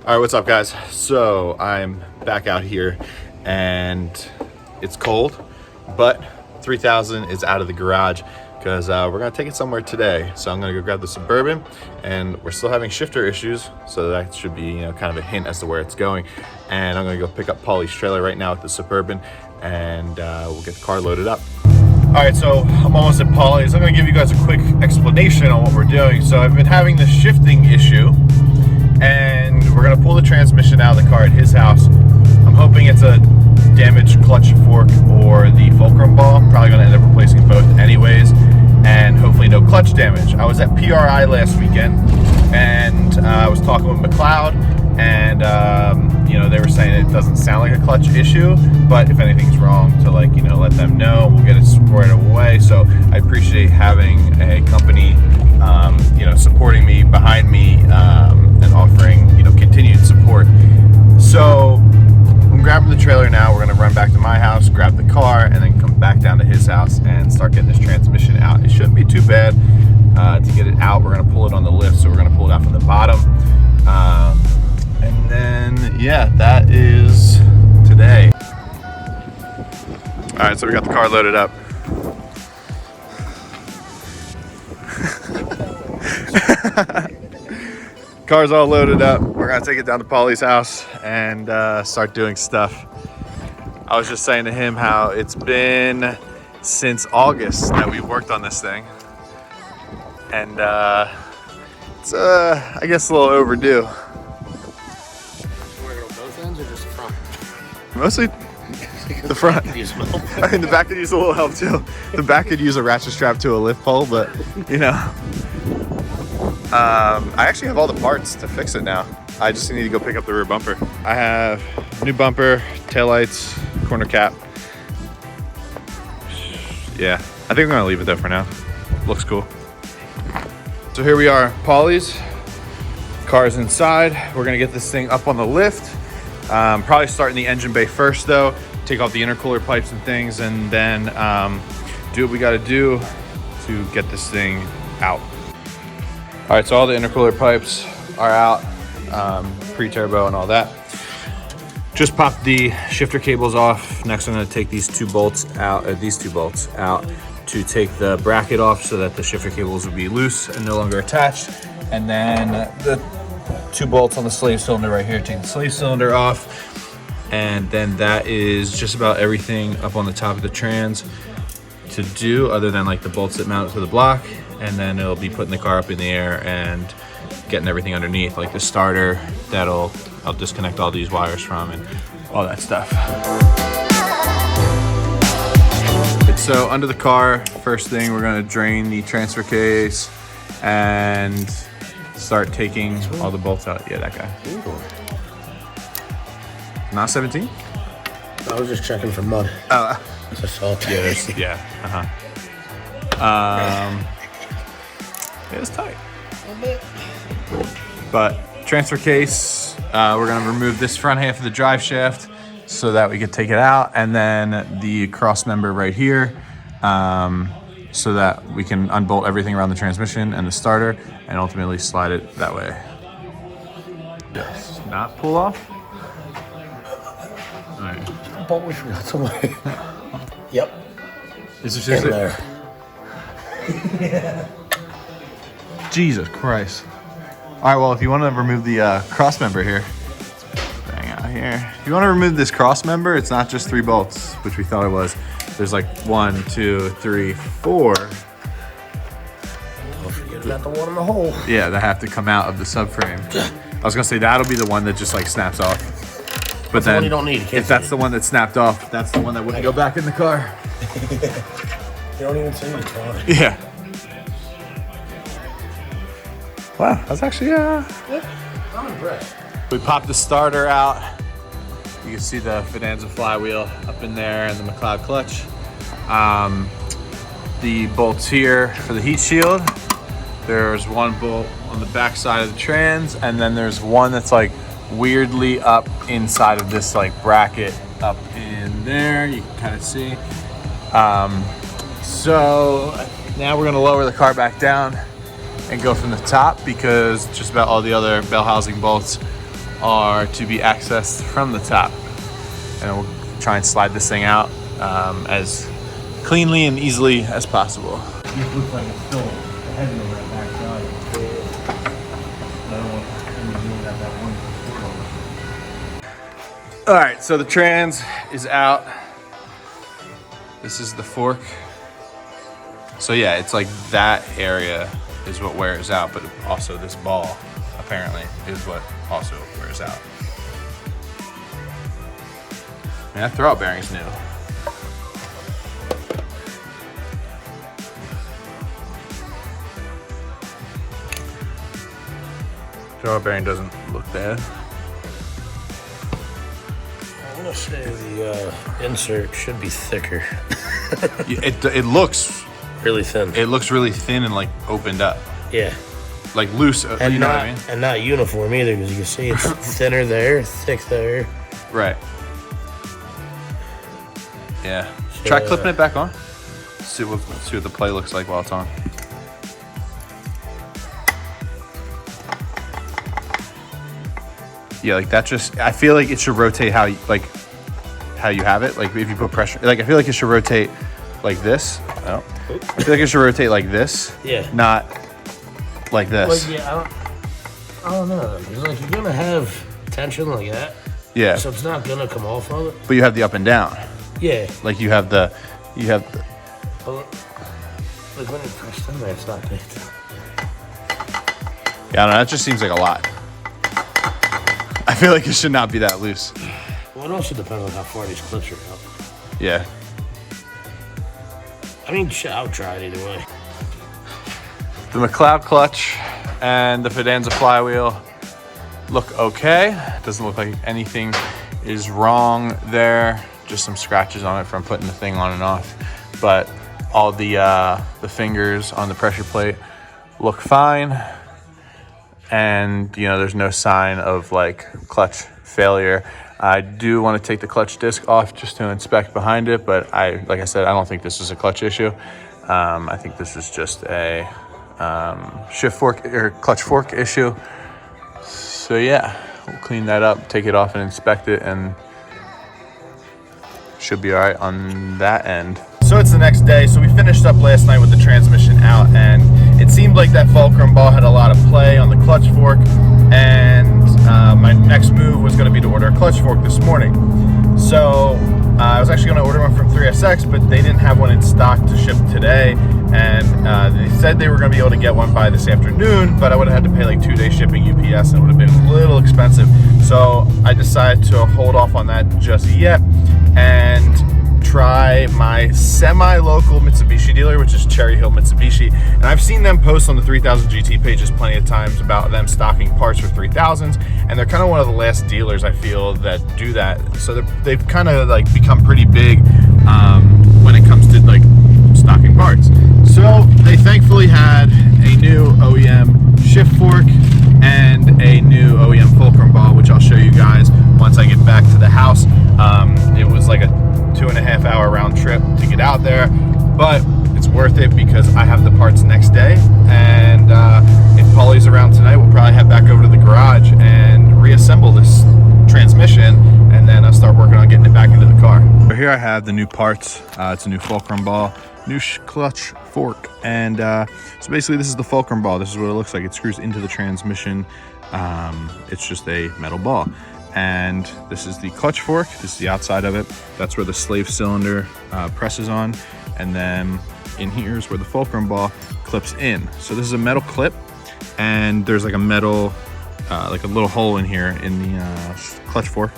All right, what's up, guys? So I'm back out here and it's cold, but 3000 is out of the garage because we're gonna take it somewhere today. So I'm gonna go grab the Suburban, and we're still having shifter issues, so that should be, kind of a hint as to where it's going. And I'm gonna go pick up Paulie's trailer right now with the Suburban, and we'll get the car loaded up. All right, so I'm almost at Paulie's. I'm gonna give you guys a quick explanation on what we're doing. So I've been having this shifting issue, and we're gonna pull the transmission out of the car at his house. I'm hoping it's a damaged clutch fork or the fulcrum ball. Probably gonna end up replacing both anyways, and hopefully no clutch damage. I was at PRI last weekend, and I was talking with McLeod, and they were saying it doesn't sound like a clutch issue, but if anything's wrong, to let them know. We'll get it squared away. So I appreciate having a company supporting me, behind me, and offering continued support. So I'm grabbing the trailer now. We're gonna run back to my house, grab the car, and then come back down to his house and start getting this transmission out. It shouldn't be too bad to get it out. We're gonna pull it on the lift, so we're gonna pull it out from the bottom. And then, yeah, that is today. All right, so we got the car loaded up. Car's all loaded up. We're gonna take it down to Paulie's house and start doing stuff. I was just saying to him how it's been since August that we worked on this thing, and it's I guess a little overdue. Both ends or just the front? Mostly the front. I mean, the back could use a little help too. The back could use a ratchet strap to a lift pole, but I actually have all the parts to fix it now. I just need to go pick up the rear bumper. I have new bumper, taillights, corner cap. Yeah, I think I'm gonna leave it there for now. Looks cool. So here we are, Paulie's. Car's inside. We're gonna get this thing up on the lift. Probably start in the engine bay first though. Take off the intercooler pipes and things, and then do what we gotta do to get this thing out. All right, so all the intercooler pipes are out, pre-turbo and all that. Just popped the shifter cables off. Next, I'm gonna take these two bolts out to take the bracket off so that the shifter cables will be loose and no longer attached. And then the two bolts on the slave cylinder right here, take the slave cylinder off. And then that is just about everything up on the top of the trans to do, other than the bolts that mount to the block. And then it'll be putting the car up in the air and getting everything underneath, like the starter, I'll disconnect all these wires from and all that stuff. So under the car, first thing, we're gonna drain the transfer case and start taking all the bolts out. Yeah, that guy. Not 17? I was just checking for mud. It's a salt. Yeah, it's tight. But transfer case, we're gonna remove this front half of the drive shaft so that we can take it out, and then the cross member right here, so that we can unbolt everything around the transmission and the starter and ultimately slide it that way. Does not pull off. All right. Bolt we forgot somewhere. Yep. Is it just in there? Yeah. Jesus Christ. All right, well, if you want to remove the cross member here, bang out here. If you want to remove this cross member, it's not just 3 bolts, which we thought it was. There's 1, 2, 3, 4. Don't forget about the one in the hole. Yeah, that have to come out of the subframe. I was gonna say that'll be the one that just snaps off. But then, you don't need. If that's the one that snapped off, that's the one that wouldn't go back in the car. You don't even see it, Tony. Yeah. Wow, that's actually I'm impressed. We popped the starter out. You can see the Fidanza flywheel up in there and the McLeod clutch. The bolts here for the heat shield. There's one bolt on the back side of the trans, and then there's one that's weirdly up inside of this bracket up in there. You can kind of see. So now we're gonna lower the car back down and go from the top, because just about all the other bell housing bolts are to be accessed from the top. And we'll try and slide this thing out as cleanly and easily as possible. It looks like it's still heavy on that back side. I don't want to really have that one. All right, so the trans is out. This is the fork. So yeah, it's like that area is what wears out, but also this ball apparently is what also wears out. And that throwout bearing's new. Throwout bearing doesn't look bad. I'm gonna say the insert should be thicker. It looks Really thin. It looks really thin and like opened up, Yeah. like loose. And you know not, what I mean? And not uniform either, because you can see it's thinner there, thick there. Right. Yeah. Try clipping it back on. See what the play looks like while it's on. Yeah, like that just, I feel like it should rotate how you have it. Like if you put pressure, like I feel like it should rotate like this. Oh. I feel like it should rotate like this. Yeah. Not like this. Like, yeah, I don't know. It's like you're gonna have tension like that. Yeah. So it's not gonna come off of it. But you have the up and down. Yeah. Like you have the. But, like when it pressed in there, it's not big. Yeah, I don't know. That just seems like a lot. I feel like it should not be that loose. Well, it also depends on how far these clips are out. Yeah. I mean, I'll try it either way. The McLeod clutch and the Fidenza flywheel look okay. Doesn't look like anything is wrong there. Just some scratches on it from putting the thing on and off. But all the fingers on the pressure plate look fine. And, you know, there's no sign of like clutch failure. I do want to take the clutch disc off just to inspect behind it, but like I said, I don't think this is a clutch issue. I think this is just a shift fork or clutch fork issue. So yeah, we'll clean that up, take it off and inspect it, and should be all right on that end. So it's the next day. So we finished up last night with the transmission out, and it seemed like that fulcrum ball had a lot of play on the clutch fork, and my next move was going to be to order a clutch fork this morning. So I was actually going to order one from 3SX, but they didn't have one in stock to ship today, and they said they were going to be able to get one by this afternoon, but I would have had to pay like 2-day shipping UPS, and it would have been a little expensive. So I decided to hold off on that just yet and try my semi-local Mitsubishi dealer, which is Cherry Hill Mitsubishi. And I've seen them post on the 3000 GT pages plenty of times about them stocking parts for 3000s, and they're kind of one of the last dealers I feel that do that. So they've kind of like become pretty big when it comes to like stocking parts. So they thankfully had a new OEM shift fork and a new OEM fulcrum ball, which I'll show you guys once I get back to the house. It was like a 2.5 hour round trip to get out there, but it's worth it because I have the parts next day, and if Paulie's around tonight, we'll probably head back over to the garage and reassemble this transmission, and then I'll start working on getting it back into the car. So here I have the new parts. It's a new fulcrum ball, new clutch fork, and so basically this is the fulcrum ball. This is what it looks like. It screws into the transmission. It's just a metal ball. And this is the clutch fork. This is the outside of it. That's where the slave cylinder presses on, and then in here is where the fulcrum ball clips in. So this is a metal clip, and there's like a metal like a little hole in here in the clutch fork,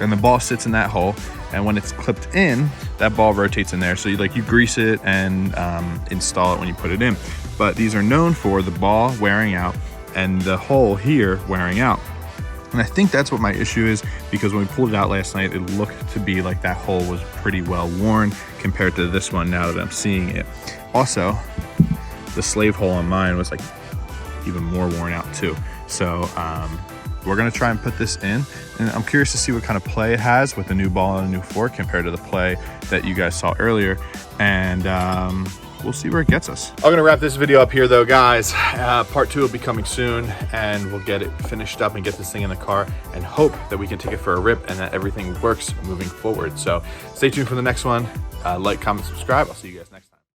and the ball sits in that hole, and when it's clipped in, that ball rotates in there. So you grease it and install it when you put it in. But these are known for the ball wearing out and the hole here wearing out. And I think that's what my issue is, because when we pulled it out last night, it looked to be like that hole was pretty well worn compared to this one now that I'm seeing it. Also, the slave hole on mine was like even more worn out too. So we're gonna try and put this in, and I'm curious to see what kind of play it has with the new ball and a new fork compared to the play that you guys saw earlier. And we'll see where it gets us. I'm gonna wrap this video up here though, guys. Part 2 will be coming soon, and we'll get it finished up and get this thing in the car and hope that we can take it for a rip and that everything works moving forward. So stay tuned for the next one. Like, comment, subscribe. I'll see you guys next time.